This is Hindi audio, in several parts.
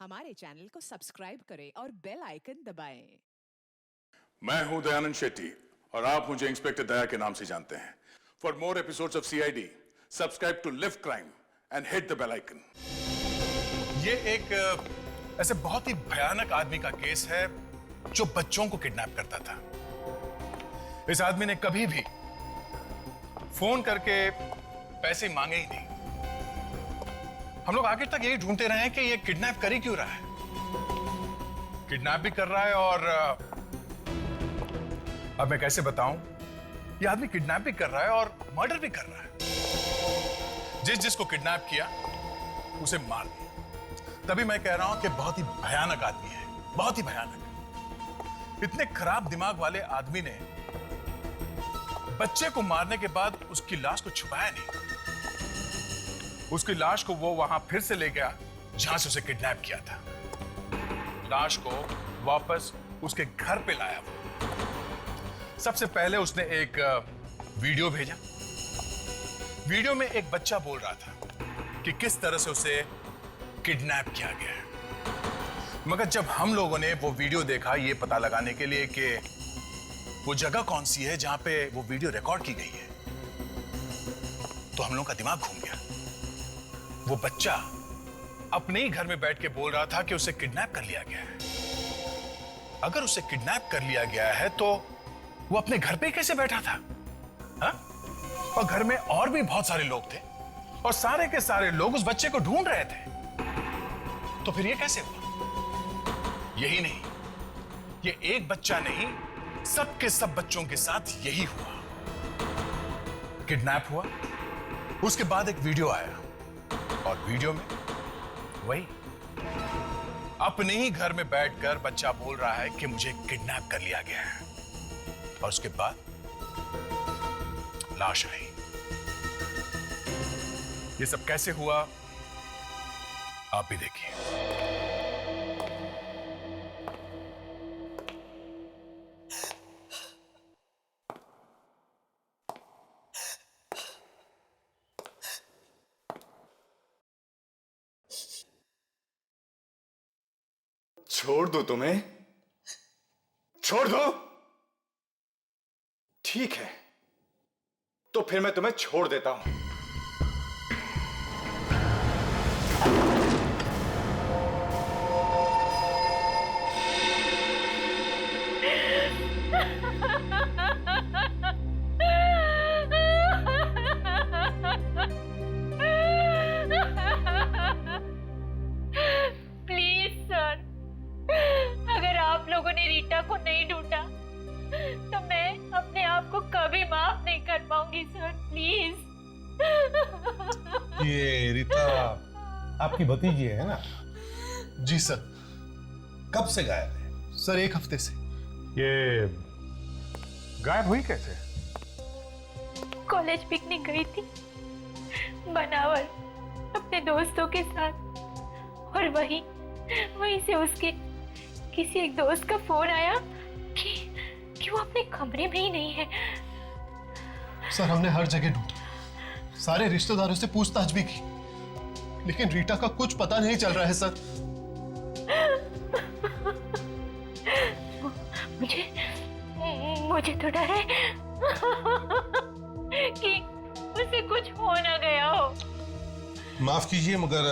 हमारे चैनल को सब्सक्राइब करें और बेल आइकन दबाएं। मैं हूं दयानंद शेट्टी और आप मुझे इंस्पेक्टर दया के नाम से जानते हैं। For more episodes of CID subscribe to live crime and hit the bell icon. ये एक ऐसे बहुत ही भयानक आदमी का केस है जो बच्चों को किडनैप करता था। इस आदमी ने कभी भी फोन करके पैसे मांगे ही नहीं। हम लोग आखिर तक यही ढूंढते रहे कि ये किडनैप कर ही क्यों रहा है। किडनैप भी कर रहा है और अब मैं कैसे बताऊं, ये आदमी किडनैप भी कर रहा है और मर्डर भी कर रहा है। जिसको किडनैप किया उसे मार दिया। तभी मैं कह रहा हूं कि बहुत ही भयानक आदमी है, बहुत ही भयानक। इतने खराब दिमाग वाले आदमी ने बच्चे को मारने के बाद उसकी लाश को छुपाया नहीं। उसकी लाश को वो वहां फिर से ले गया जहां से उसे किडनैप किया था। लाश को वापस उसके घर पे लाया वो। सबसे पहले उसने एक वीडियो भेजा। वीडियो में एक बच्चा बोल रहा था कि किस तरह से उसे किडनैप किया गया है। मगर जब हम लोगों ने वो वीडियो देखा ये पता लगाने के लिए कि वो जगह कौन सी है जहां पे वो वीडियो रिकॉर्ड की गई है, तो हम लोगों का दिमाग घूम गया। वो बच्चा अपने ही घर में बैठ के बोल रहा था कि उसे किडनैप कर लिया गया है। अगर उसे किडनैप कर लिया गया है तो वो अपने घर पे कैसे बैठा था? हा? और घर में और भी बहुत सारे लोग थे और सारे के सारे लोग उस बच्चे को ढूंढ रहे थे। तो फिर ये कैसे हुआ? यही नहीं, ये एक बच्चा नहीं, सबके सब बच्चों के साथ यही हुआ। किडनैप हुआ, उसके बाद एक वीडियो आया और वीडियो में वही अपने ही घर में बैठकर बच्चा बोल रहा है कि मुझे किडनैप कर लिया गया है। और उसके बाद लाश आई। ये सब कैसे हुआ आप भी देखिए। छोड़ दो, तुम्हें छोड़ दो। ठीक है, तो फिर मैं तुम्हें छोड़ देता हूं। लोगों ने रीटा को नहीं ढूंढा तो मैं अपने आप को कभी माफ नहीं कर पाऊंगी सर, प्लीज। ये रीता आपकी भतीजी है ना? जी सर। कब से गायब है? सर 1 हफ्ते से। ये गायब हुई कैसे? कॉलेज पिकनिक गई थी बनावर अपने दोस्तों के साथ और वहीं से उसके किसी एक दोस्त का फोन आया कि वो अपने कमरे में ही नहीं है। सर हमने हर जगह ढूंढा, सारे रिश्तेदारों से पूछताछ भी की, लेकिन रीटा का कुछ पता नहीं चल रहा है सर। मुझे तो डर है कि उसे कुछ हो ना गया हो। माफ कीजिए मगर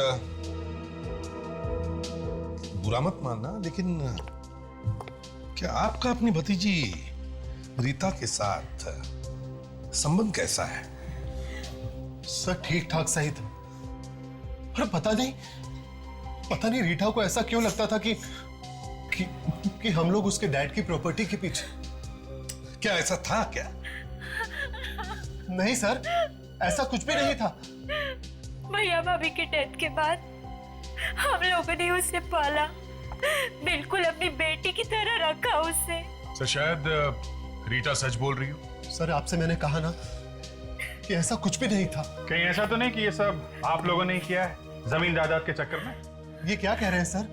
बुरा मत मानना, लेकिन क्या आपका अपनी भतीजी रीता के साथ संबंध कैसा है? सर ठीक ठाक सही था, पर पता नहीं रीटा को ऐसा क्यों लगता था कि हम लोग उसके डैड की प्रॉपर्टी के पीछे। क्या ऐसा था क्या? नहीं सर, ऐसा कुछ भी नहीं था। भैया भाभी के डेथ के बाद हम लोगों ने उसे पाला, बिल्कुल अपनी बेटी की तरह रखा उसे। सर शायद रीटा सच बोल रही हो। सर आपसे मैंने कहा ना कि ऐसा कुछ भी नहीं था। कहीं ऐसा तो नहीं कि ये सब आप लोगों ने किया है जमीन जायदाद के चक्कर में? ये क्या कह रहे हैं सर?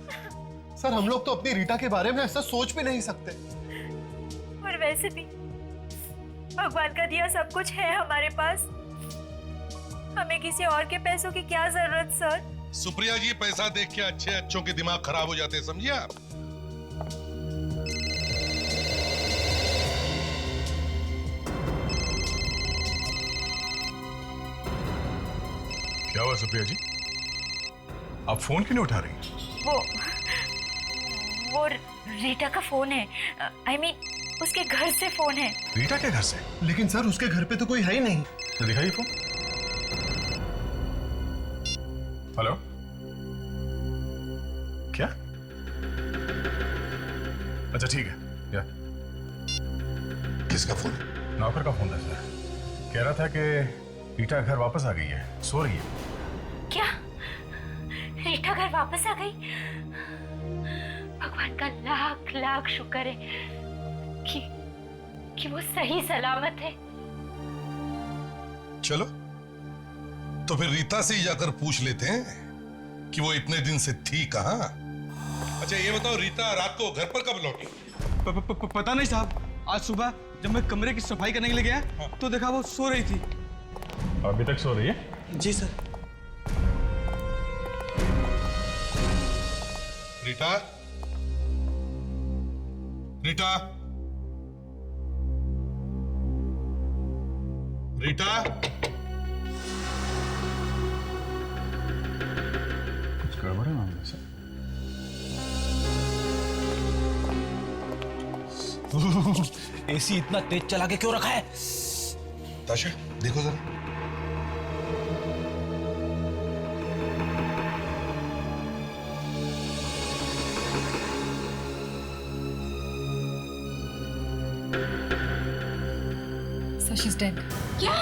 सर हम लोग तो अपनी रीटा के बारे में ऐसा सोच भी नहीं सकते। और वैसे भी भगवान का दिया सब कुछ है हमारे पास, हमें किसी और के पैसों की क्या जरूरत सर। सुप्रिया जी, पैसा देख के अच्छे अच्छों के दिमाग खराब हो जाते हैं, समझिए आप। क्या हुआ सुप्रिया जी, आप फोन क्यों नहीं उठा रही? वो रीटा का फोन है। I mean, उसके घर से फोन है। रीटा के घर से? लेकिन सर उसके घर पे तो कोई है ही नहीं। तो दिखाइए फोन। हेलो, क्या? अच्छा ठीक है, क्या? किसका फोन? नौकर का फोन था सर, कह रहा था कि रीटा घर वापस आ गई है, सो रही है। क्या? रीटा घर वापस आ गई? भगवान का लाख लाख शुक्र है कि वो सही सलामत है। चलो, तो फिर रीता से ही जाकर पूछ लेते हैं कि वो इतने दिन से थी कहाँ। अच्छा ये बताओ, रीता रात को घर पर कब लौटी? पता नहीं साहब, आज सुबह जब मैं कमरे की सफाई करने के लिए गया तो देखा वो सो रही थी। अभी तक सो रही है? जी सर। रीटा, रीटा, रीटा, कुछ गड़बड़ है मामले से? एसी इतना तेज चला के क्यों रखा है? ताशा देखो जरा। So she's dead. क्या?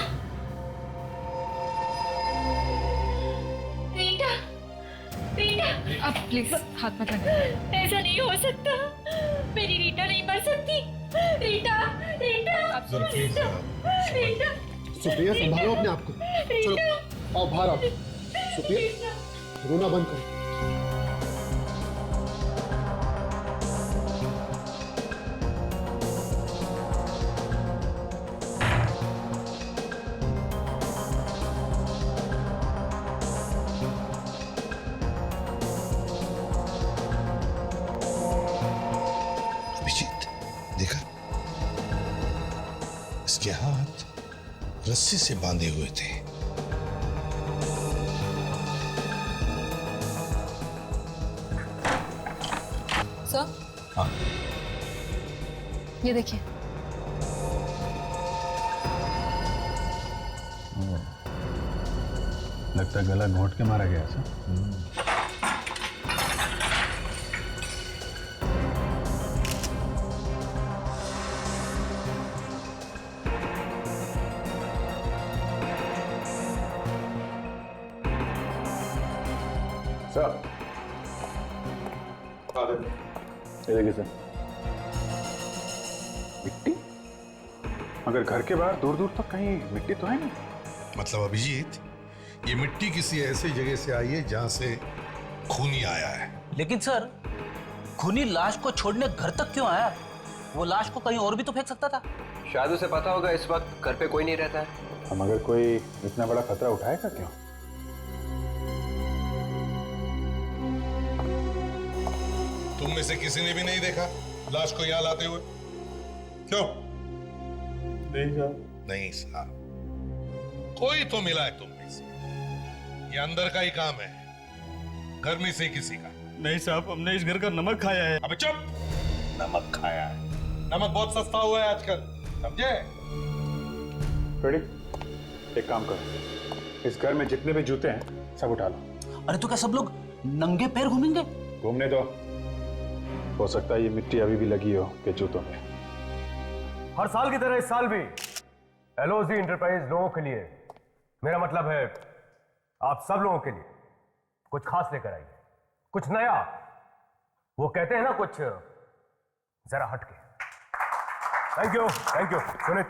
रीटा, रीटा, अब प्लीज हाथ मत लगाइए। ऐसा नहीं हो सकता। मेरी रीटा नहीं मर सकती। रीटा, रीटा, जरा प्लीज रीटा, रीटा, सुप्रिया संभालो अपने आप को। चलो आओ बाहर आओ। सुप्रिया रोना बंद करो। अभिजीत देखा, इसके हाथ रस्सी से बांधे हुए थे। सर, हाँ, ये देखिए। लगता है गला घोंट के मारा गया सर। सर, ये देखिए सर, मिट्टी। मगर घर के बाहर दूर दूर तक कहीं मिट्टी तो है नहीं। मतलब अभिजीत, ये मिट्टी किसी ऐसी जगह से आई है जहां से खूनी आया है। लेकिन सर, खूनी लाश को छोड़ने घर तक क्यों आया? वो लाश को कहीं और भी तो फेंक सकता था। शायद उसे पता होगा इस वक्त घर पे कोई नहीं रहता है। हम अगर कोई इतना बड़ा खतरा उठाएगा क्यों? तुम में से किसी ने भी नहीं देखा लाश को यहां लाते हुए? क्यों? नहीं साहब। नहीं साहब, कोई तो मिला है तुम में से। ये अंदर का ही काम है, घर में से किसी का। नहीं साहब, हमने इस घर का नमक खाया है। अबे चुप! नमक खाया है? नमक बहुत सस्ता हुआ है आजकल, समझे? रेडी? एक काम करो, इस घर में जितने भी जूते हैं सब उठा लो। अरे तो क्या सब लोग नंगे पैर घूमेंगे? घूमने दो, हो सकता है ये मिट्टी अभी भी लगी हो के जूतों में। हर साल की तरह इस साल भी एलओजी इंटरप्राइज लोगों के लिए, मेरा मतलब है आप सब लोगों के लिए कुछ खास लेकर आइए, कुछ नया। वो कहते हैं ना, कुछ जरा हटके। Thank you Sunit.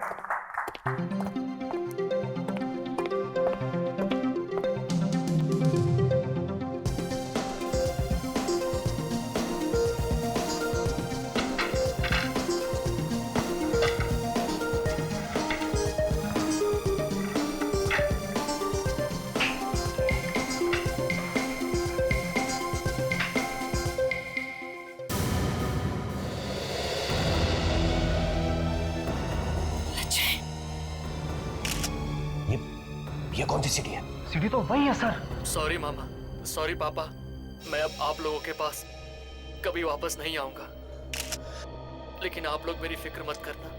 ये कौन सी सीढ़ी है? सीढ़ी तो वही है सर। सॉरी मामा, सॉरी पापा, मैं अब आप लोगों के पास कभी वापस नहीं आऊंगा। लेकिन आप लोग मेरी फिक्र मत करना,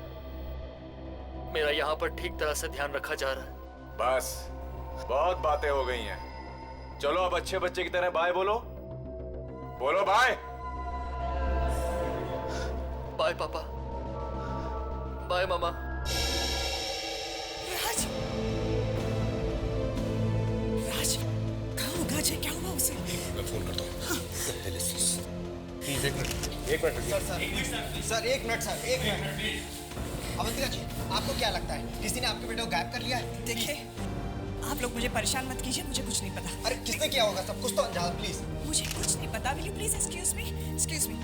मेरा यहाँ पर ठीक तरह से ध्यान रखा जा रहा है। बस बहुत बातें हो गई हैं, चलो अब अच्छे बच्चे की तरह बाय बोलो। बोलो बाय। बाय पापा, बाय मामा। राज, राज कहाँ होगा अजय? क्या हुआ उसे? मैं फोन करता हूँ। प्लीज एक मिनट सर, एक मिनट सर, एक मिनट। अवंतिका जी, आपको क्या लगता है किसी ने आपके बेटे को गायब कर लिया है? देखिए, आप लोग मुझे परेशान मत कीजिए, मुझे कुछ नहीं पता। अरे किसने किया होगा? सब कुछ तो अंजान, प्लीज। मुझे कुछ नहीं पता। Will you please excuse me? Excuse me.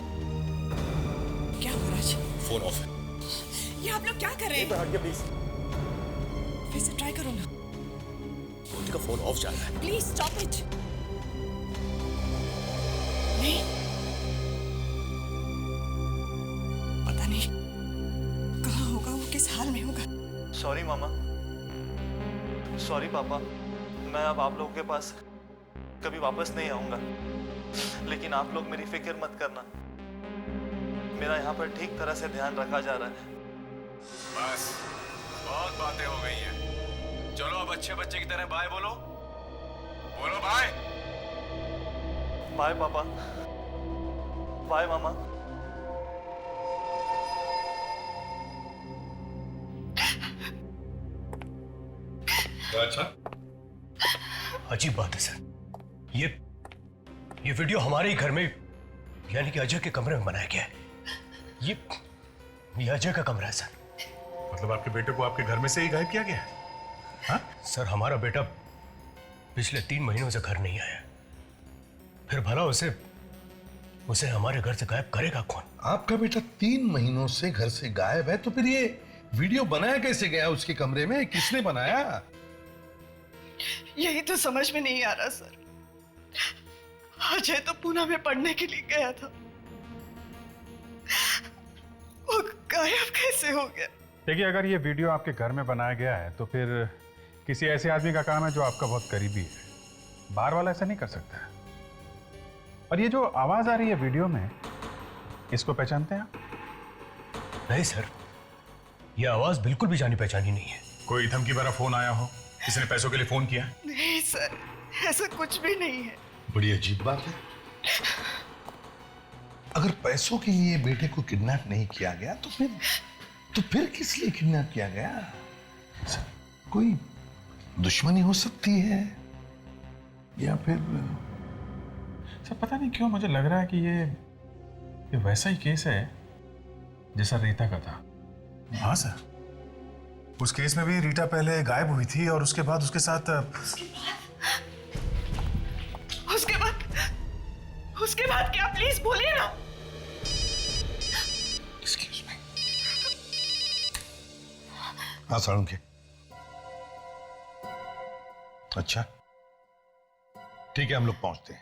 क्या हो राज? फोन ऑफ है। ये आप लोग क्या कर रहे हैं? हटिए प्लीज। फिर से ट्राई करो ना। का फोन ऑफ जा रहा है। Please stop it. नहीं, पता नहीं कहाँ होगा वो, किस हाल में होगा। सॉरी मामा, सॉरी पापा, मैं अब आप लोगों के पास कभी वापस नहीं आऊंगा। लेकिन आप लोग मेरी फिक्र मत करना, मेरा यहाँ पर ठीक तरह से ध्यान रखा जा रहा है। बस बहुत बातें हो गई हैं, चलो अब अच्छे बच्चे की तरह बाय बोलो। बोलो बाय। बाय पापा, बाय मामा। अच्छा, अजीब बात है सर। ये वीडियो हमारे ही घर में, यानी कि अजय के कमरे में बनाया गया है। ये अजय का कमरा है सर। मतलब आपके बेटे को आपके घर में से ही गायब किया गया है? हाँ? सर, हमारा बेटा पिछले 3 महीनों से घर नहीं आया। फिर भला उसे हमारे घर से गायब करेगा कौन? आपका बेटा 3 महीनों से घर से गायब है, तो फिर ये वीडियो बनाया कैसे गया उसके कमरे में? किसने बनाया? यही तो समझ में नहीं आ रहा सर। अजय तो पूना में पढ़ने के लिए गया था, वो गायब कैसे हो गया? देखिए, अगर ये वीडियो आपके घर में बनाया गया है तो फिर किसी ऐसे आदमी का काम है जो आपका बहुत करीबी है। बाहर वाला ऐसा नहीं कर सकता है। और ये जो आवाज आ रही है वीडियो में, इसको पहचानते हैं आप? नहीं सर, ये आवाज बिल्कुल भी जानी पहचानी नहीं है। कोई धमकी भरा फोन आया हो? किसी ने पैसों के लिए फोन किया? नहीं सर, ऐसा कुछ भी नहीं है। बड़ी अजीब बात है। अगर पैसों के लिए बेटे को किडनैप नहीं किया गया तो फिर किस लिए किडनैप किया गया? कोई दुश्मनी हो सकती है, या फिर सर पता नहीं क्यों मुझे लग रहा है कि ये वैसा ही केस है जैसा रीता का था। हाँ सर, उस केस में भी रीटा पहले गायब हुई थी और उसके बाद उसके साथ उसके बाद क्या? प्लीज बोलिए ना। Excuse me. हाँ साळुंखे। अच्छा ठीक है, हम लोग पहुंचते हैं।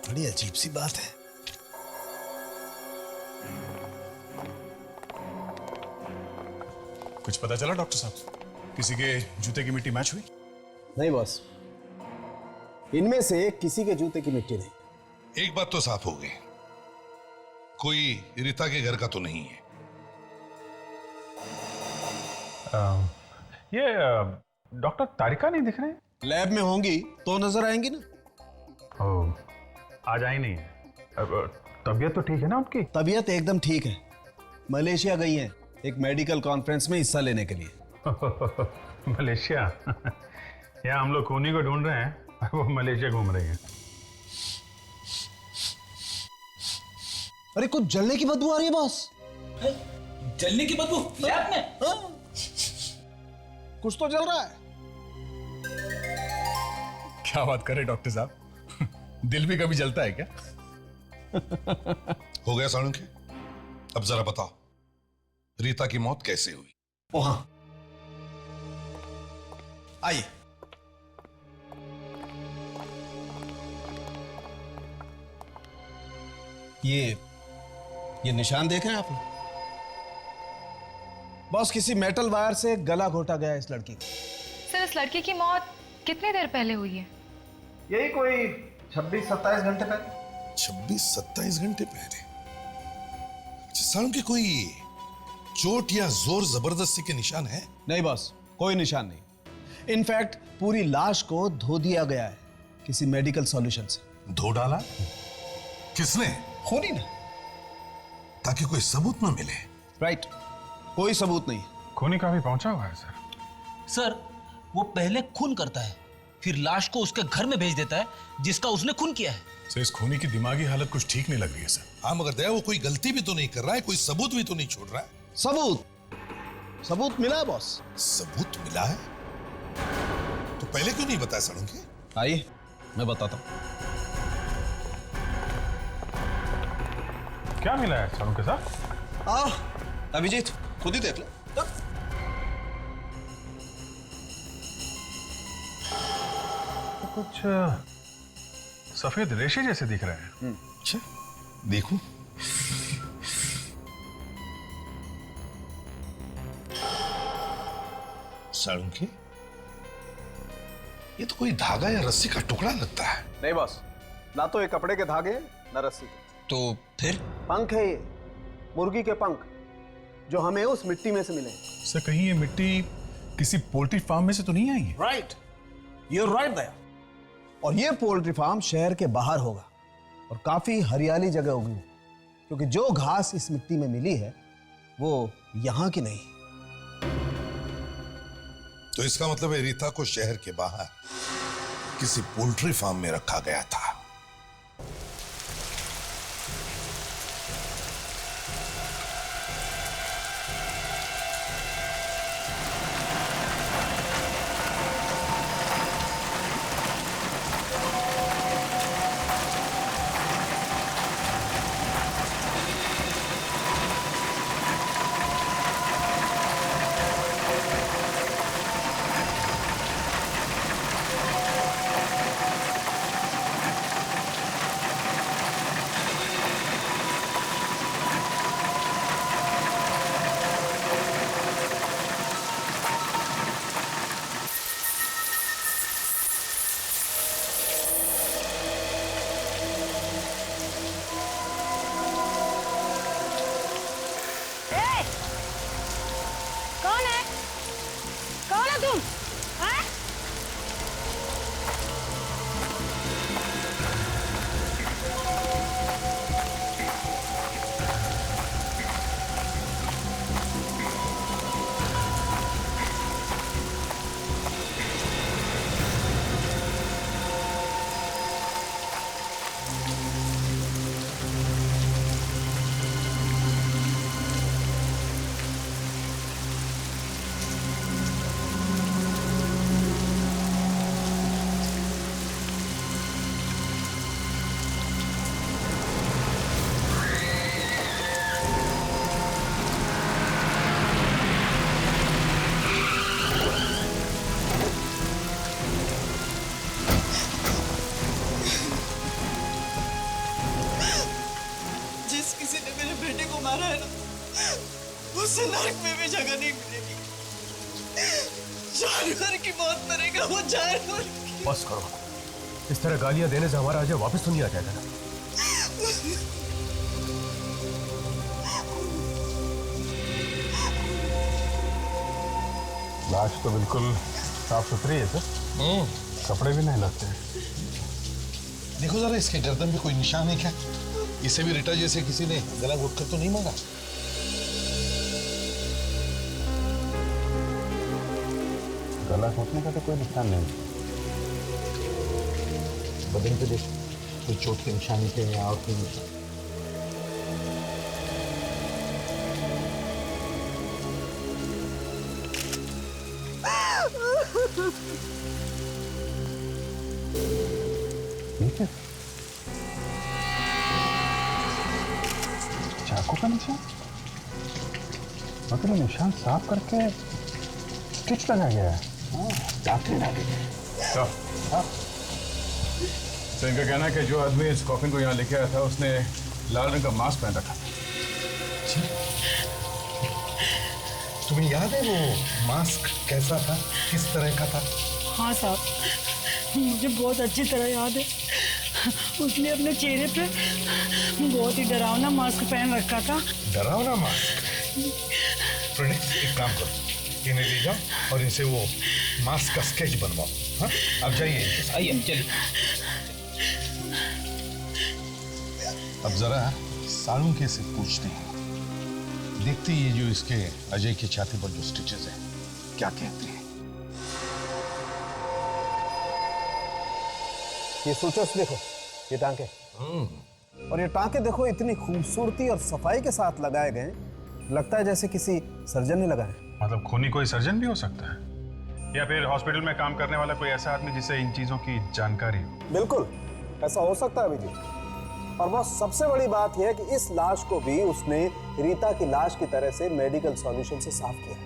बड़ी अजीब सी बात है। कुछ पता चला डॉक्टर साहब? किसी के जूते की मिट्टी मैच हुई? नहीं बॉस, इनमें से किसी के जूते की मिट्टी नहीं। एक बात तो साफ हो गई, कोई रीता के घर का तो नहीं है। ये डॉक्टर तारिका नहीं दिख रहे? लैब में होंगी तो नजर आएंगी ना। आज आई नहीं है। तबीयत तो ठीक है ना उनकी? तबीयत एकदम ठीक है। मलेशिया गई हैं एक मेडिकल कॉन्फ्रेंस में हिस्सा लेने के लिए। मलेशिया? यहाँ हम लोग खूनी को ढूंढ रहे हैं, वो मलेशिया घूम रही है। अरे कुछ जलने की बदबू आ रही है बॉस। जलने की बदबू लैब में? हाँ? कुछ तो जल रहा है। क्या बात कर रहे डॉक्टर साहब, दिल भी कभी जलता है क्या? हो गया साळुंखे? अब जरा बताओ, रीता की मौत कैसे हुई? ओ हाँ, आइए। ये निशान देख रहे हैं आप? बॉस, किसी मेटल वायर से गला घोटा गया इस लड़की का। सर, इस लड़की की मौत कितनी देर पहले हुई है? यही कोई 26-27 घंटे पहले। 26-27 घंटे पहले? अच्छा साळुंखे, कोई चोट या जोर जबरदस्ती के निशान है? नहीं बॉस, कोई निशान नहीं। इनफैक्ट पूरी लाश को धो दिया गया है किसी मेडिकल सॉल्यूशन से। धो डाला? किसने? खूनी ना। ताकि कोई सबूत ना मिले। राइट, कोई सबूत नहीं। खूनी काफी पहुंचा हुआ है सर। सर, वो पहले खून करता है, फिर लाश को उसके घर में भेज देता है जिसका उसने खून किया है। सर, इस खूनी की दिमागी हालत कुछ ठीक नहीं लग रही है सर। हाँ मगर दया, वो कोई गलती भी तो नहीं कर रहा है, कोई सबूत भी तो नहीं छोड़ रहा है। सबूत मिला है बॉस। सबूत मिला है? तो पहले क्यों नहीं बताया साळुंखे? आइए मैं बताता हूं। क्या मिला है साळुंखे साहब? अभिजीत, खुद ही देख लो। तो कुछ सफेद रेशे जैसे दिख रहे हैं। अच्छा, देखो। साळुंखे, ये तो कोई धागा या रस्सी का टुकड़ा लगता है। नहीं बॉस, ना तो ये कपड़े के धागे ना रस्सी के। तो फिर? पंख है ये, मुर्गी के पंख, जो हमें उस मिट्टी में से मिले। सर, कहीं ये मिट्टी किसी पोल्ट्री फार्म में से तो नहीं आई है? राइट, यूर राइट दया। और ये पोल्ट्री फार्म शहर के बाहर होगा और काफी हरियाली जगह होगी, क्योंकि जो घास इस मिट्टी में मिली है वो यहां की नहीं। तो इसका मतलब है रीता को शहर के बाहर किसी पोल्ट्री फार्म में रखा गया था। उसे नरक में भी जगह नहीं मिलेगी। जानवर की मौत मरेगा वो, जानवर। बस करो, इस तरह गालियां देने से हमारा अजय वापस तो नहीं आ जाएगा ना? लाश तो बिल्कुल साफ सुथरी है सर। कपड़े भी नहीं लगते हैं। देखो जरा, इसके गर्दन पे कोई निशान है क्या? इसे भी रीटा जैसे किसी ने गला घोट कर तो नहीं मारा? गला घोटने का तो कोई निशान नहीं। बदन पे देख, कोई चोट के निशान थे या और कोई निशान? ठीक है। का निशान? मतलब निशान साफ करके स्टिच लगा गया है। टाके लगे तो इनका कहना है कि जो आदमी इस कॉफिन को यहाँ लेके आया था उसने लाल रंग का मास्क पहन रखा था। तुम्हें याद है वो मास्क कैसा था, किस तरह का था? हाँ साहब, मुझे बहुत अच्छी तरह याद है। उसने अपने चेहरे पे बहुत ही डरावना मास्क पहन रखा था। डरावना मास्क? फ्रेंड्स, एक काम करो, इन्हें ले जाओ और इनसे वो मास्क का स्केच बनवाओ। हाँ, अब जाइए। आइए चलिए। अब जरा सालुंके से पूछते हैं, देखते ये जो इसके अजय की छाती पर जो स्टिचेस हैं क्या कहते हैं। ये सूचस देखो, ये टांके। और ये टांके देखो इतनी खूबसूरती और सफाई के साथ लगाए गए, लगता है जैसे किसी सर्जन ने लगाए। मतलब खूनी कोई सर्जन भी हो सकता है, या फिर हॉस्पिटल में काम करने वाला कोई ऐसा आदमी जिसे इन चीजों की जानकारी हो। बिल्कुल ऐसा हो सकता है अभिजीत। और वो सबसे बड़ी बात यह है कि इस लाश को भी उसने रीता की लाश की तरह से मेडिकल सॉल्यूशन से साफ किया।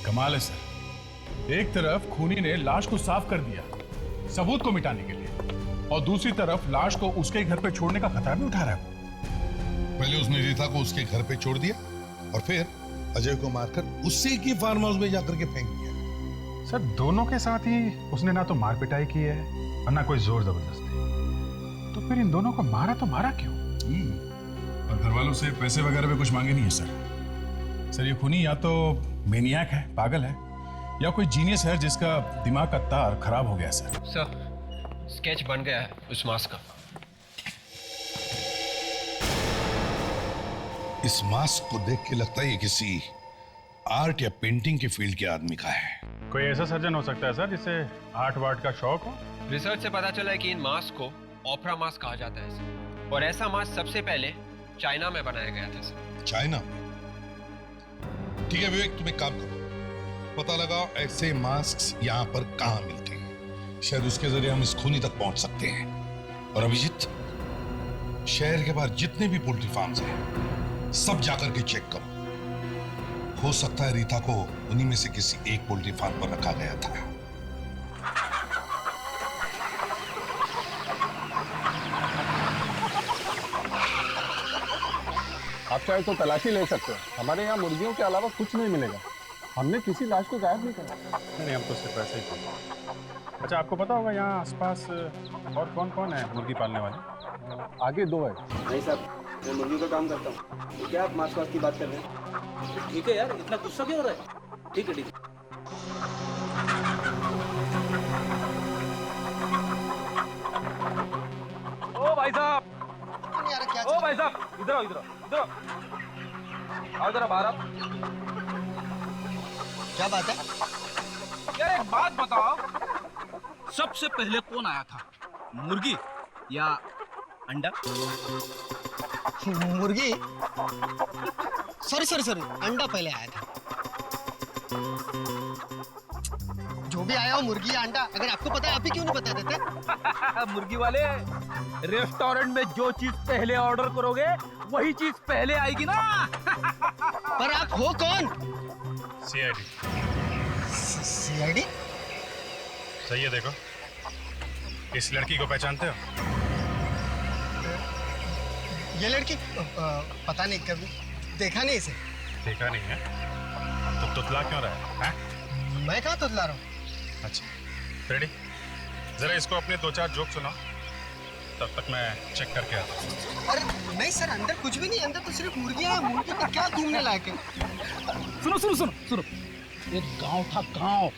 कमाल है सर, एक तरफ खूनी ने लाश को साफ कर दिया सबूत को मिटाने के लिए, और दूसरी तरफ लाश को उसके घर पे छोड़ने का खतरा भी उठा रहा है। पहले उसने रीता को उसके घर पे छोड़ दिया और फिर अजय को मारकर उसी की फार्म हाउस में जाकर के फेंक दिया। सर दोनों के साथ ही उसने ना तो मार पिटाई की है और ना कोई जोर जबरदस्ती, तो फिर इन दोनों को मारा तो मारा क्यों? और घर वालों से पैसे वगैरह भी कुछ मांगे नहीं है सर। ये खूनी या तो मेनियाक है, पागल है, या कोई जीनियस है जिसका दिमाग का तार खराब हो गया सर। स्केच बन गया है उस मास्क का। इस मास्क को देख के लगता है ये किसी आर्ट या पेंटिंग के फील्ड के आदमी का है। कोई ऐसा सर्जन हो सकता है सर जिसे आर्ट वार्ट का शौक हो। रिसर्च से पता चला है कि इन मास्क को ओपरा मास्क कहा जाता है सर, और ऐसा मास्क सबसे पहले चाइना में बनाया गया था सर। चाइना में? ठीक है विवेक, तुम एक काम करो, पता लगाओ ऐसे मास्क यहाँ पर कहाँ मिलते हैं, शायद उसके जरिए हम इस खूनी तक पहुंच सकते हैं। और अभिजीत, शहर के बाहर जितने भी पोल्ट्री फार्म्स हैं सब जाकर के चेक करो, हो सकता है रीता को उन्हीं में से किसी एक पोल्ट्री फार्म पर रखा गया था। आप चाहे तो तलाशी ले सकते हैं, हमारे यहाँ मुर्गियों के अलावा कुछ नहीं मिलेगा। हमने किसी लाश को गायब नहीं करा। नहीं, हम तो सिर्फ ऐसे ही करते। अच्छा, आपको पता होगा यहाँ आसपास और कौन कौन है मुर्गी पालने वाले? आगे दो है। नहीं साहब, मैं मुर्गी का काम करता हूँ। तो क्या आप मांस वास की बात कर रहे हैं? ठीक है यार, इतना गुस्सा क्यों हो रहा है? ठीक है ठीक है। ओ भाई साहब, ओ भाई साहब, इधर आओ, इधर आओ, इधर आओ, आओ जरा बाहर आओ। क्या बात है? यार एक बात बताओ, सबसे पहले कौन आया था, मुर्गी या अंडा? मुर्गी? सॉरी, अंडा पहले आया था। जो भी आया हो, मुर्गी या अंडा, अगर आपको पता है आप ही क्यों नहीं बता देते? मुर्गी वाले, रेस्टोरेंट में जो चीज पहले ऑर्डर करोगे वही चीज पहले आएगी ना। पर आप हो कौन? सीआईडी। सीआईडी? सही है, देखो इस लड़की को पहचानते हो? ये लड़की? पता नहीं, कभी देखा नहीं इसे। देखा नहीं है तो तुतला क्यों रहा है? मैं कहाँ तुतला रहा हूँ? अच्छा रेडी, जरा इसको अपने 2-4 जोक सुनाओ, तब तक मैं चेक करके आता हूँ। अरे नहीं सर, अंदर कुछ भी नहीं, अंदर तो सिर्फ मुर्गियाँ हैं। मुर्गी पे क्या घूमने लायक है? सुनो, एक गांव था, गांव।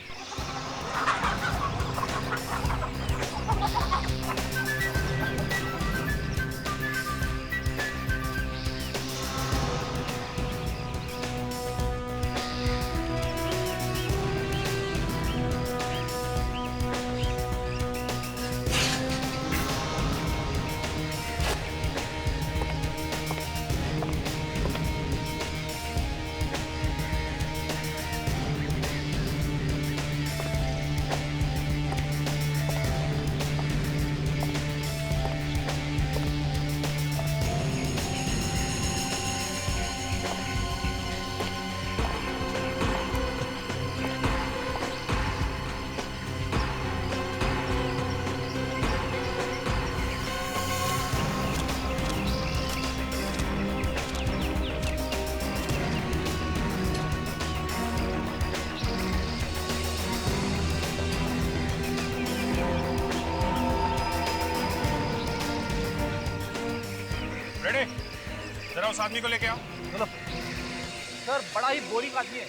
उस आदमी को लेके आओ। चलो सर, बड़ा ही बोरिंग आदमी है।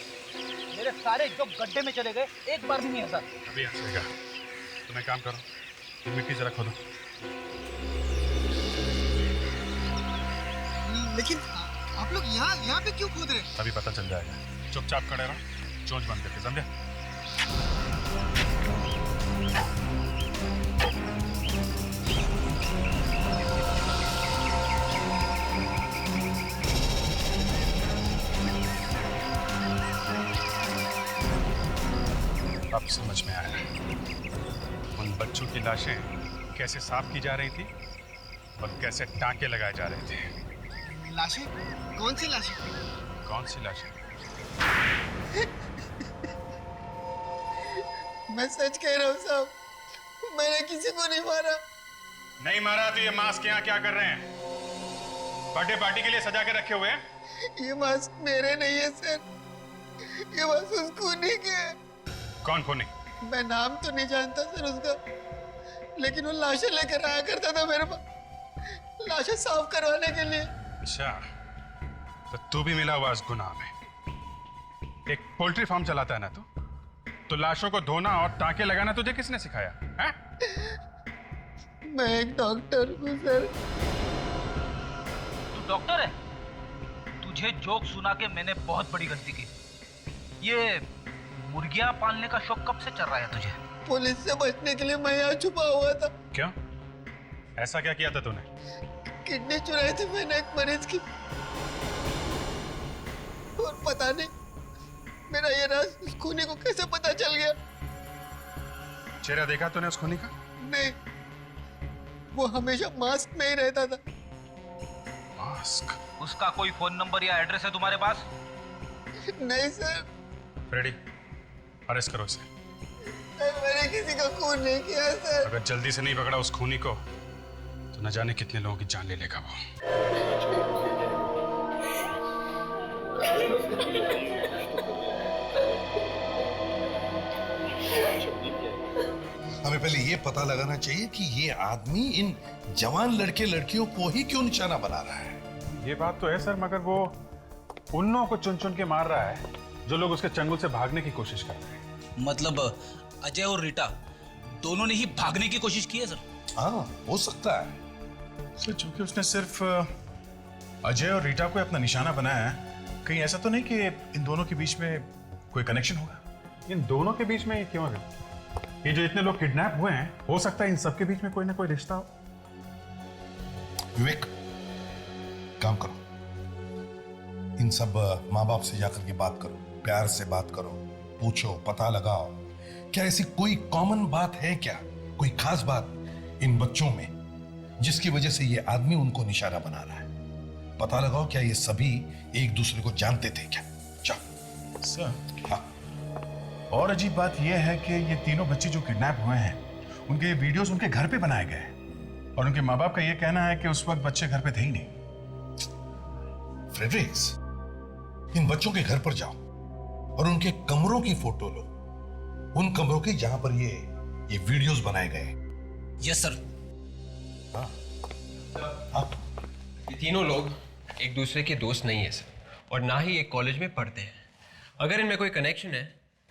मेरे सारे जो गड्ढे में चले गए एक बार भी नहीं है सर। अभी आएगा। तुम एक काम करो, ये मिट्टी जरा खोदो। लेकिन आप लोग यहाँ पे क्यों कूद रहे हैं? अभी पता चल जाएगा। चुपचाप खड़े रहो, चोंच बंद करके, समझे? अब समझ में आया उन बच्चों की लाशें कैसे साफ की जा रही थी और कैसे टांके लगाए जा रहे थे। लाशें? कौन सी लाशें? कौन सी लाशें? मैं सच कह रहा हूँ साहब, मैंने किसी को नहीं मारा। नहीं मारा तो ये मास्क यहाँ क्या कर रहे हैं? बर्थडे पार्टी के लिए सजा के रखे हुए हैं? ये मास्क मेरे नहीं है सर, ये मास्क उस खूनी के है। कौन खूनी? मैं नाम तो नहीं जानता सर उसका, लेकिन वो लाशें लेकर आया करता था मेरे पास, लाशें साफ करवाने के लिए। अच्छा, तो तू भी मिला हुआ इस गुनाह में। एक पोल्ट्री फार्म चलाता है ना तो लाशों को धोना और टांके लगाना तुझे किसने सिखाया है? मैं एक डॉक्टर हूँ सर। तू डॉक्टर है? तुझे जोक सुना के मैंने बहुत बड़ी गलती की। ये मुर्गियां पालने का शौक कब से चल रहा है तुझे? पुलिस से बचने के लिए मैं यहाँ छुपा हुआ था। क्यों? ऐसा क्या किया था तूने? किडनी चुराई थी मैंने एक मरीज की, और पता नहीं मेरा ये राज उस खूनी को कैसे पता चल गया। चेहरा देखा तूने उस खूनी का? नहीं, वो हमेशा मास्क में ही रहता था। मास्क? उसका कोई फोन नंबर या एड्रेस है तुम्हारे पास? नहीं सर। फ्रेडी, अरेस्ट करो इसे। मैंने किसी का खून नहीं किया सर। अगर जल्दी से नहीं पकड़ा उस खूनी को तो न जाने कितने लोगों की जान ले लेगा वो। हमें पहले ये पता लगाना चाहिए कि ये आदमी इन जवान लड़के लड़कियों को ही क्यों निशाना बना रहा है। ये बात तो है सर, मगर वो उन लोगों को चुन चुन के मार रहा है जो लोग उसके चंगुल से भागने की कोशिश कर रहे हैं। मतलब अजय और रीटा दोनों ने ही भागने की कोशिश की है सर? हाँ, हो सकता है सर। चूंकि उसने सिर्फ अजय और रीटा को अपना निशाना बनाया है, कहीं ऐसा तो नहीं कि इन दोनों के बीच में कोई कनेक्शन होगा? इन दोनों के बीच में ये क्यों है? ये जो इतने लोग किडनैप हुए हैं, हो सकता है इन सबके बीच में कोई ना कोई रिश्ता हो। विवेक, काम करो, इन सब माँ बाप से जाकर के बात करो, प्यार से बात करो, पूछो, पता लगाओ, क्या ऐसी कोई कॉमन बात है क्या, कोई खास बात इन बच्चों में जिसकी वजह से ये आदमी उनको निशाना बना रहा है। पता लगाओ, क्या ये सभी एक दूसरे को जानते थे क्या? जाओ। सर, हाँ। और अजीब बात यह है कि ये तीनों बच्चे जो किडनैप हुए हैं, उनके ये वीडियोस उनके घर पे बनाए गए हैं, और उनके माँ बाप का ये कहना है कि उस वक्त बच्चे घर पे थे ही नहीं। फ्रेडरिक्स, इन बच्चों के घर पर जाओ और उनके कमरों की फोटो लो, उन कमरों की जहां पर ये वीडियोस बनाए गए। Yes sir. हाँ। ये तीनों लोग एक दूसरे के दोस्त नहीं है सर, और ना ही एक कॉलेज में पढ़ते हैं। अगर इनमें कोई कनेक्शन है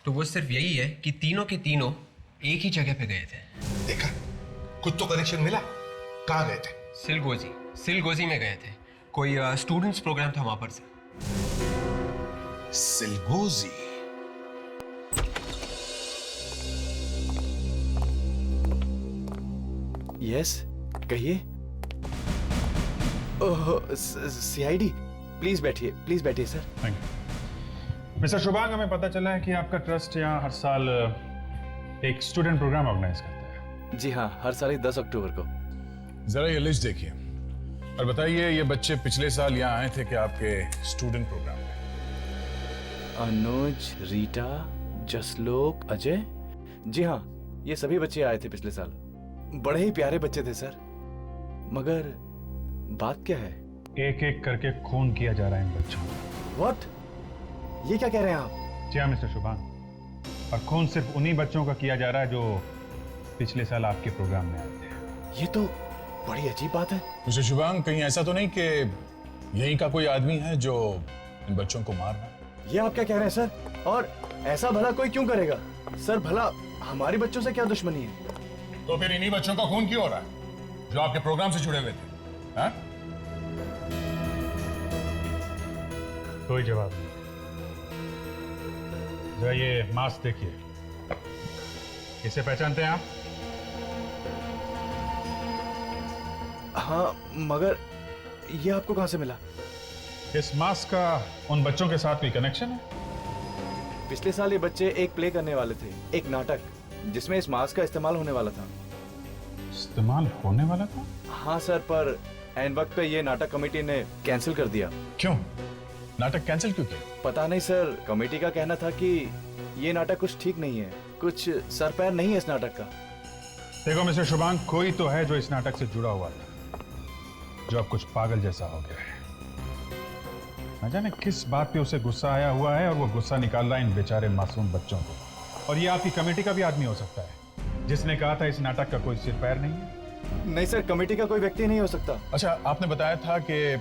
तो वो सिर्फ यही है कि तीनों के तीनों एक ही जगह पे गए थे। देखा, कुछ तो कनेक्शन मिला। कहाँ गए थे? सिलगोजी में गए थे। कोई स्टूडेंट्स प्रोग्राम था वहां पर से। सिलगोजी? यस, कहिए। ओह, सीआईडी, प्लीज बैठिए sir. Thank you. Mister Shubhang, हमें पता चला है कि आपका ट्रस्ट यहाँ हर साल एक स्टूडेंट प्रोग्राम ऑर्गेनाइज करता है। जी हाँ, हर साल 10 अक्टूबर को। जरा ये लिस्ट देखिए और बताइए, ये बच्चे पिछले साल यहाँ आए थे कि आपके स्टूडेंट प्रोग्राम में? अनुज, रीटा, जसलोक, अजय। जी हाँ, ये सभी बच्चे आए थे पिछले साल। बड़े ही प्यारे बच्चे थे सर। मगर बात क्या है? एक एक करके खून किया जा रहा है इन बच्चों को। व्हाट? ये क्या कह रहे हैं आप? जी हाँ मिस्टर शुभांग, और खून सिर्फ उन्हीं बच्चों का किया जा रहा है जो पिछले साल आपके प्रोग्राम में आए थे। ये तो बड़ी अजीब बात है। मिस्टर शुभांग, कहीं ऐसा तो नहीं कि यहीं का कोई आदमी है जो इन बच्चों को मार रहा है? ये आप क्या कह रहे हैं सर? और ऐसा भला कोई क्यों करेगा सर? भला हमारे बच्चों से क्या दुश्मनी है? तो फिर इन्हीं बच्चों का खून क्यों हो रहा है जो आपके प्रोग्राम से जुड़े हुए थे? हाँ? कोई जवाब नहीं। जरा ये मास्क देखिए, इसे पहचानते हैं आप? हाँ, मगर ये आपको कहां से मिला? इस मास्क का उन बच्चों के साथ कोई कनेक्शन है? पिछले साल ये बच्चे एक प्ले करने वाले थे, एक नाटक, जिसमें इस मास्क का इस्तेमाल होने वाला था। इस्तेमाल होने वाला था? हाँ सर, पर एन वक्त पे ये नाटक कमेटी ने कैंसिल कर दिया। क्यों? नाटक कैंसिल क्यों किया? पता नहीं सर, कमेटी का कहना था कि ये नाटक कुछ ठीक नहीं है, कुछ सर पैर नहीं है इस नाटक का। देखो मिस्टर शुभांग, कोई तो है जो इस नाटक से जुड़ा हुआ था, जो अब कुछ पागल जैसा हो गया है। न जाने किस बात पे उसे गुस्सा आया हुआ है और वो गुस्सा निकाल रहा है इन बेचारे मासूम बच्चों को। और ये आपकी कमेटी का भी आदमी हो सकता है, जिसने कहा था इस नाटक का कोई सिर पैर नहीं है। नहीं सर, कमेटी का कोई व्यक्ति नहीं हो सकता। अच्छा, आपने बताया था कि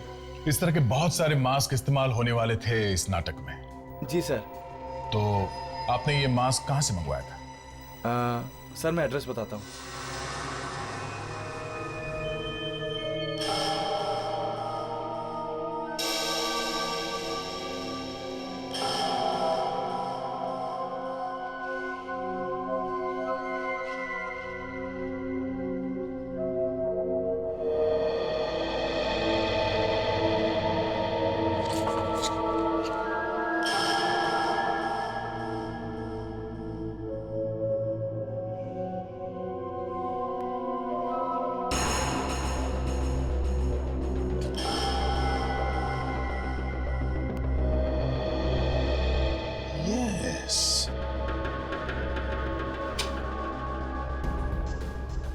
इस तरह के बहुत सारे मास्क इस्तेमाल होने वाले थे इस नाटक में। जी सर। तो आपने ये मास्क कहां से मंगवाया था? सर मैं एड्रेस बताता हूँ।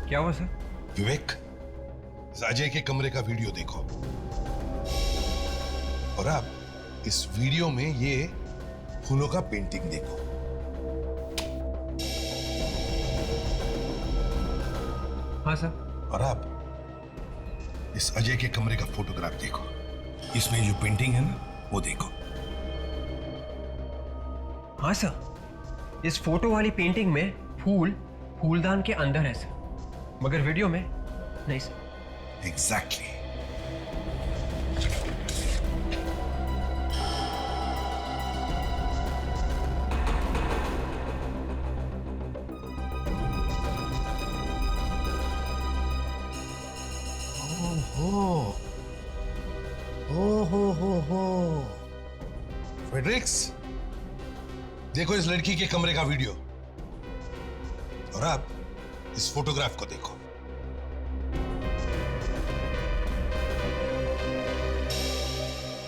क्या हुआ सर? विवेक, अजय के कमरे का वीडियो देखो और अब इस वीडियो में ये फूलों का पेंटिंग देखो। हाँ सर। और अब इस अजय के कमरे का फोटोग्राफ देखो। इसमें जो पेंटिंग है ना, वो देखो। हाँ सर, इस फोटो वाली पेंटिंग में फूलदान के अंदर है सर, मगर वीडियो में नहीं सर। एग्जैक्टली। हो। फ्रेडरिक्स, देखो इस लड़की के कमरे का वीडियो और अब इस फोटोग्राफ को देखो।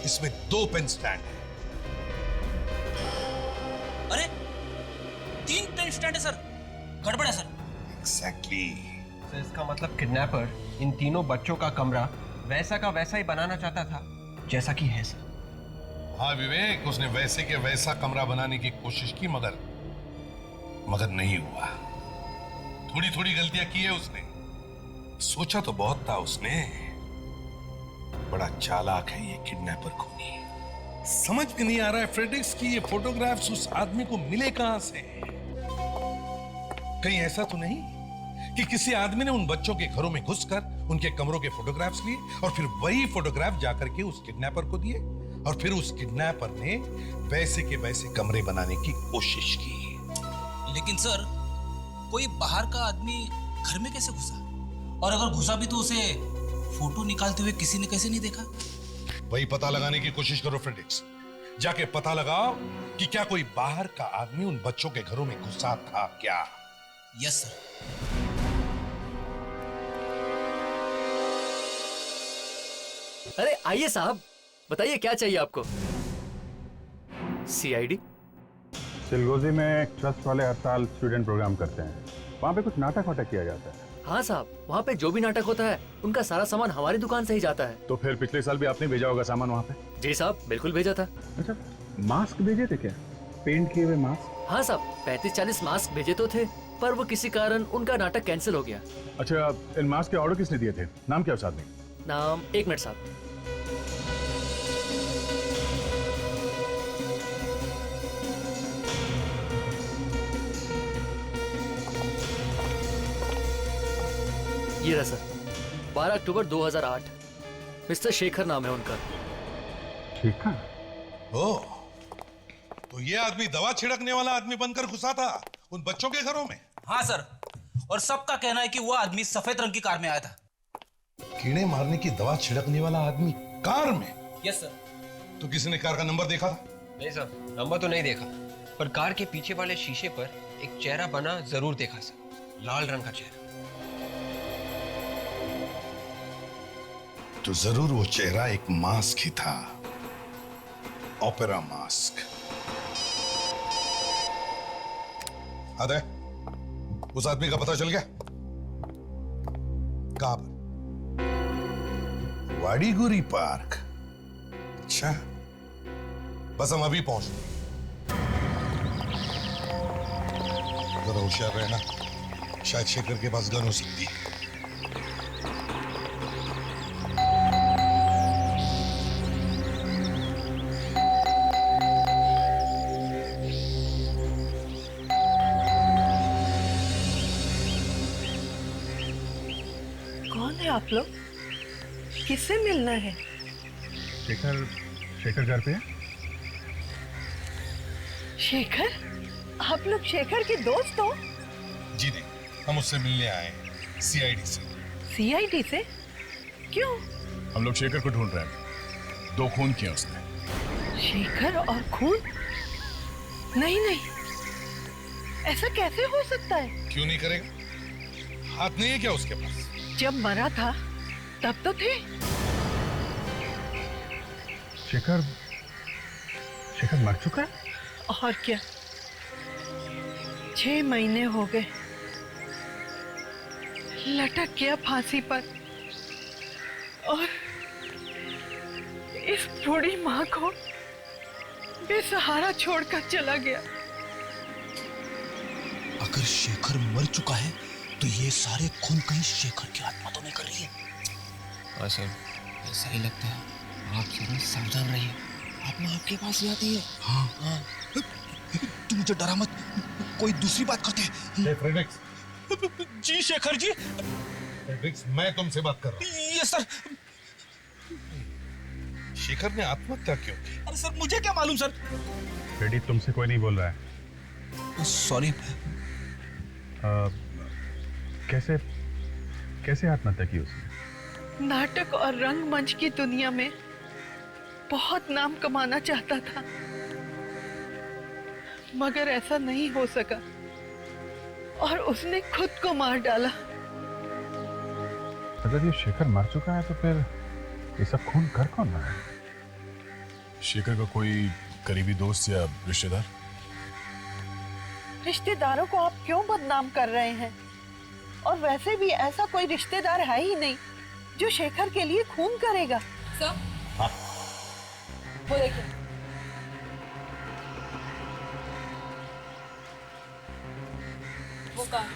इसमें 2 पेन स्टैंड है। अरे 3 पेन स्टैंड है सर, गड़बड़ है सर। एग्जैक्टली। सर इसका मतलब किडनैपर इन तीनों बच्चों का कमरा वैसा का वैसा ही बनाना चाहता था जैसा कि है सर। हाँ विवेक, उसने वैसे के वैसा कमरा बनाने की कोशिश की, मगर नहीं हुआ। थोड़ी थोड़ी गलतियां की है उसने। सोचा तो बहुत था उसने। बड़ा चालाक है ये किडनैपर खूनी। समझ में नहीं आ रहा है फ्रेडरिक्स की ये फोटोग्राफ्स उस आदमी को मिले कहां से। कहीं ऐसा तो नहीं कि किसी आदमी ने उन बच्चों के घरों में घुसकर उनके कमरों के फोटोग्राफ्स लिए और फिर वही फोटोग्राफ जाकर के उस किडनैपर को दिए और फिर उस किडनैपर ने वैसे के वैसे कमरे बनाने की कोशिश की। लेकिन सर, कोई बाहर का आदमी घर में कैसे घुसा? और अगर घुसा भी तो उसे फोटो निकालते हुए किसी ने कैसे नहीं देखा? वही पता लगाने की कोशिश करो फ्रेडरिक्स। जाके पता लगाओ कि क्या कोई बाहर का आदमी उन बच्चों के घरों में घुसा था क्या। Yes sir. अरे आइए साहब, बताइए क्या चाहिए आपको? सीआईडी? चिलगोजी में एक ट्रस्ट वाले हर साल स्टूडेंट प्रोग्राम करते हैं, वहाँ पे कुछ नाटक वाटक किया जाता है। हाँ साहब, वहाँ पे जो भी नाटक होता है उनका सारा सामान हमारी दुकान से ही जाता है। तो फिर पिछले साल भी आपने भेजा होगा सामान वहाँ पे? जी साहब, बिल्कुल भेजा था। अच्छा, मास्क भेजे थे क्या? पेंट किए हुए मास्क? हाँ साहब, 35-40 मास्क भेजे तो थे, पर वो किसी कारण उनका नाटक कैंसिल हो गया। अच्छा, इन मास्क के ऑर्डर किसने दिए थे? नाम क्या उस आदमी? नाम 1 मिनट साहब। ये रहा सर, 12 अक्टूबर 2008। मिस्टर शेखर नाम है उनका। ठीक है। ओ, तो ये आदमी दवा छिड़कने वाला आदमी बनकर घुसा था उन बच्चों के घरों में? हाँ सर, और सबका कहना है कि वो आदमी सफेद रंग की कार में आया था। कीड़े मारने की दवा छिड़कने वाला आदमी कार में? Yes sir. तो किसी ने कार का नंबर देखा था? नहीं सर, नंबर तो नहीं देखा, पर कार के पीछे वाले शीशे पर एक चेहरा बना जरूर देखा सर, लाल रंग का चेहरा। तो जरूर वो चेहरा एक मास्क ही था, ओपेरा मास्क। अरे, उस आदमी का पता चल गया? कहां पर? वाडीगुरी पार्क। अच्छा, बस हम अभी पहुंच गए। जरा होशियार रहना, शायद शेखर के पास गन हो सकती है। कौन है आप लोग? किससे मिलना है? शेखर घर पे है? शेखर? आप लोग शेखर के दोस्त हो? जी नहीं, हम उससे मिलने आए हैं, सीआईडी से। सीआईडी से? क्यों? हम लोग शेखर को ढूंढ रहे हैं, 2 खून किए उसने। शेखर और खून? नहीं नहीं, ऐसा कैसे हो सकता है? क्यों नहीं करेगा? हाथ नहीं है क्या उसके पास? जब मरा था तब तो थे। शेखर मर चुका है? और क्या, 6 महीने हो गए, लटक गया फांसी पर, और इस बूढ़ी माँ को बेसहारा छोड़कर चला गया। अगर शेखर मर चुका है तो ये सारे खून कहीं शेखर की आत्मा तो नहीं कर रही है? हाँ सर, ऐसा ही लगता है। आप जरूर सावधान रहिए, आत्मा आपके पास ही आती है। हाँ। तू मुझे डरा मत, कोई दूसरी बात करते हैं। फ्रेडरिक्स। जी शेखर जी। फ्रेडरिक्स, मैं तुमसे बात कर रहा हूँ। Yes sir. शेखर ने आत्महत्या क्यों की? अरे सर, मुझे क्या मालूम सर। रेडी, तुमसे कोई नहीं बोल रहा है। सॉरी। कैसे आत्महत्या की उसने? नाटक और रंगमंच की दुनिया में बहुत नाम कमाना चाहता था, मगर ऐसा नहीं हो सका और उसने खुद को मार डाला। अगर ये शेखर मर चुका है तो फिर ये सब खून कर कौन रहा है? शेखर का कोई करीबी दोस्त या रिश्तेदार? रिश्तेदारों को आप क्यों बदनाम कर रहे हैं? और वैसे भी ऐसा कोई रिश्तेदार है ही नहीं जो शेखर के लिए खून करेगा। सर, हाँ? वो देखिए। वो कहाँ?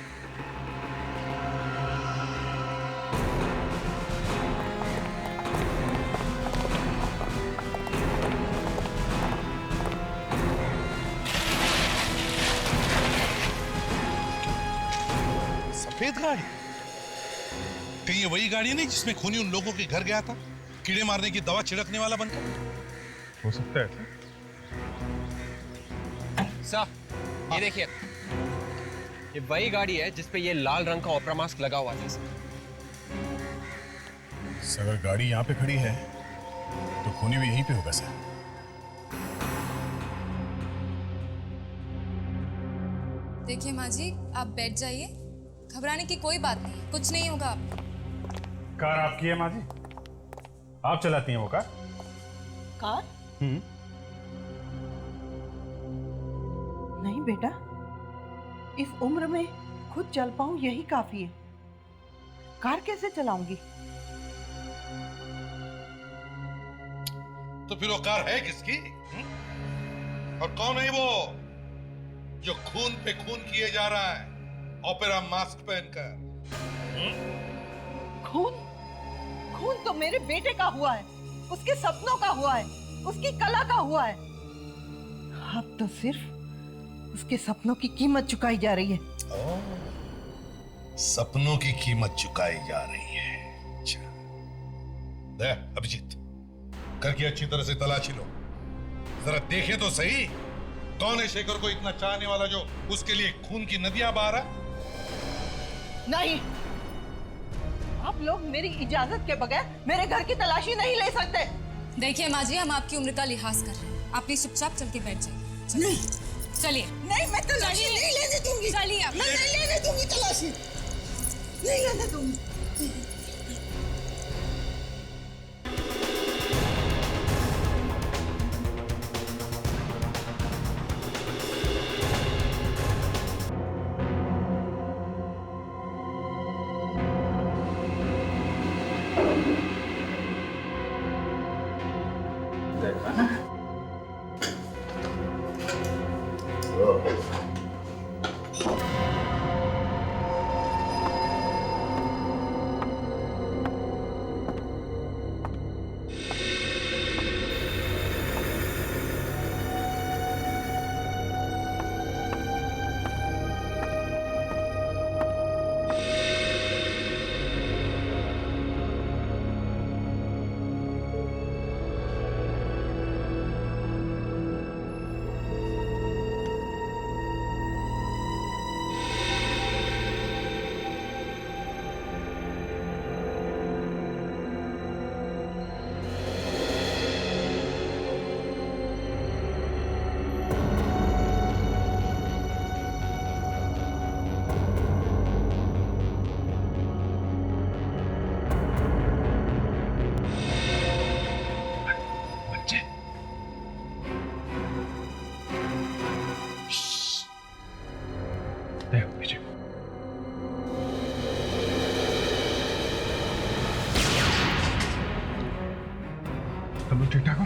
सफेद गाड़ी? कहीं ये वही गाड़ी नहीं जिसमें खूनी उन लोगों के घर गया था, कीड़े मारने की दवा छिड़कने वाला बनकर? हो सकता है सर, ये देखिए, ये वही गाड़ी है जिसपे ये लाल रंग का ओपेरा मास्क लगा हुआ था सर। अगर गाड़ी यहाँ पे खड़ी है तो खूनी भी यहीं पे होगा सर। देखिए माँ जी, आप बैठ जाइए, घबराने की कोई बात नहीं, कुछ नहीं होगा आपको। कार आपकी है माँ जी? आप चलाती हैं वो कार? कार? नहीं बेटा, इस उम्र में खुद चल पाऊं यही काफी है। कार कैसे चलाऊंगी? तो फिर वो कार है किसकी? और कौन है वो जो खून पे खून किए जा रहा है ओपेरा मास्क पहनकर? खून? खून तो मेरे बेटे का हुआ है, उसके सपनों का हुआ है, उसकी कला का हुआ है। अब तो सिर्फ उसके सपनों की कीमत चुकाई जा रही है। सपनों की कीमत चुकाई जा रही है। अच्छा, ले अभिजीत, घर की अच्छी तरह से तलाशी लो, जरा देखे तो सही कौन है शेखर को इतना चाहने वाला जो उसके लिए खून की नदियां बहा रहा। नहीं, आप लोग मेरी इजाजत के बगैर मेरे घर की तलाशी नहीं ले सकते। देखिए माँ जी, हम आपकी उम्र का लिहाज कर रहे हैं, आप प्लीज चुपचाप चल के बैठ जाइए। नहीं, चलिए। नहीं, मैं तलाशी नहीं लेने दूंगी। चलिए आप। मैं नहीं लेने दूंगी तलाशी, नहीं लेने दूंगी। ठीक ठाक हो?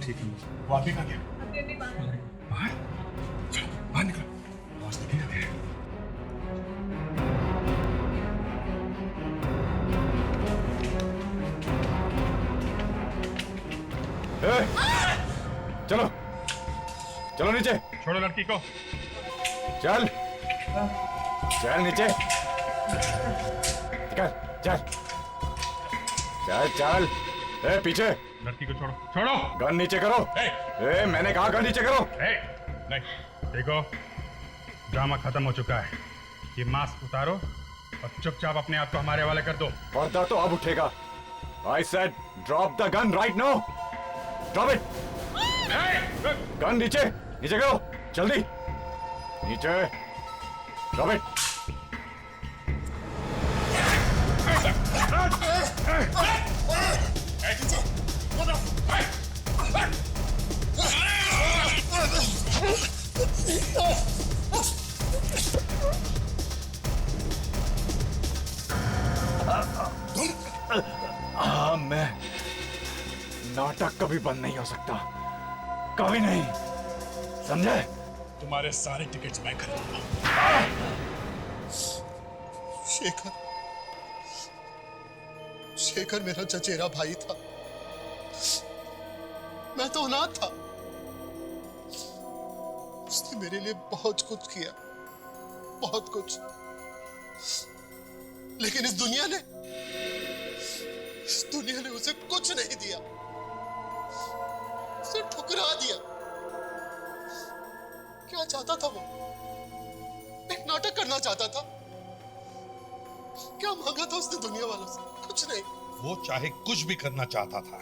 ठीक है। वो आप भी कहाँ गया? बाहर? चलो बाहर निकलो, आवाज दिखी ना तेरे। चलो चलो नीचे। छोड़ो लड़की को। चल चल नीचे, चल चल चल चल। ए पीछे। लड़की को छोड़ो, छोड़ो। गन नीचे करो। ए मैंने कहा गन नीचे करो। नहीं, देखो ड्रामा खत्म हो चुका है, ये मास्क उतारो और चुपचाप अपने आप को हमारे हवाले कर दो। पर्दा तो अब उठेगा। I said drop the gun right now. Drop it. Gun नीचे, नीचे करो, जल्दी नीचे। Drop it. हाँ, मैं नाटक कभी बंद नहीं हो सकता, कभी नहीं, समझे? तुम्हारे सारे टिकट्स मैं खरीदूंगा। शेखर, शेखर मेरा चचेरा भाई था, मैं तो अनाथ था। उसने मेरे लिए बहुत कुछ किया, बहुत कुछ, लेकिन इस दुनिया ने उसे कुछ नहीं दिया, उसे ठुकरा दिया। क्या चाहता था वो? एक नाटक करना चाहता था। क्या मांगा था उसने दुनिया वालों से? कुछ नहीं। वो चाहे कुछ भी करना चाहता था,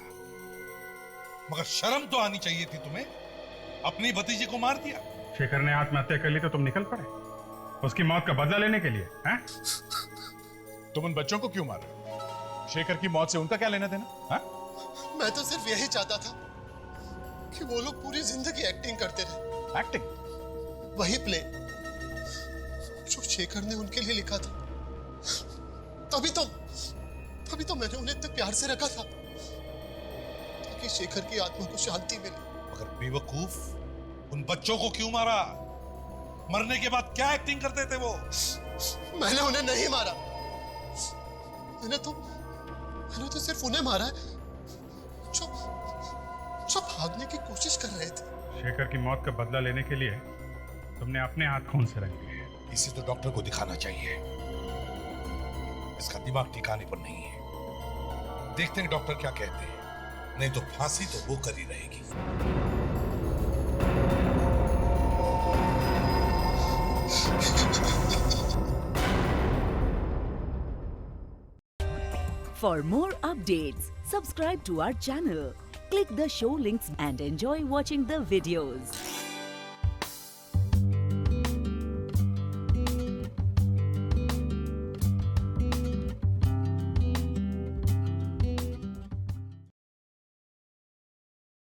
मगर शर्म तो आनी चाहिए थी तुम्हें। अपनी भतीजी को मार दिया। शेखर ने आत्महत्या कर ली तो तुम निकल पड़े उसकी मौत का बदला लेने के लिए, हैं? तुम उन बच्चों को क्यों मार रहे हो? शेखर की मौत से उनका क्या लेना देना? हाँ? मैं तो सिर्फ यही चाहता था कि वो लोग पूरी जिंदगी एक्टिंग करते रहे। एक्टिंग? वही प्ले जो शेखर ने उनके लिए लिखा था। तभी तो मैंने उन्हें इतने प्यार से रखा था ताकि शेखर की आत्मा को शांति मिले। मगर बेवकूफ, उन बच्चों को क्यों मारा? मरने के बाद क्या एक्टिंग करते थे वो? मैंने उन्हें नहीं मारा, मैंने तो सिर्फ उन्हें मारा है जो भागने की कोशिश कर रहे थे। शेखर की मौत का बदला लेने के लिए तुमने अपने हाथ खून से रंगे। इसे तो डॉक्टर को दिखाना चाहिए। इसका दिमाग ठिकाने पर नहीं है। देखते हैं डॉक्टर क्या कहते हैं, नहीं तो फांसी तो वो कर ही रहेगी। For more updates, subscribe to our channel, click the show links and enjoy watching the videos.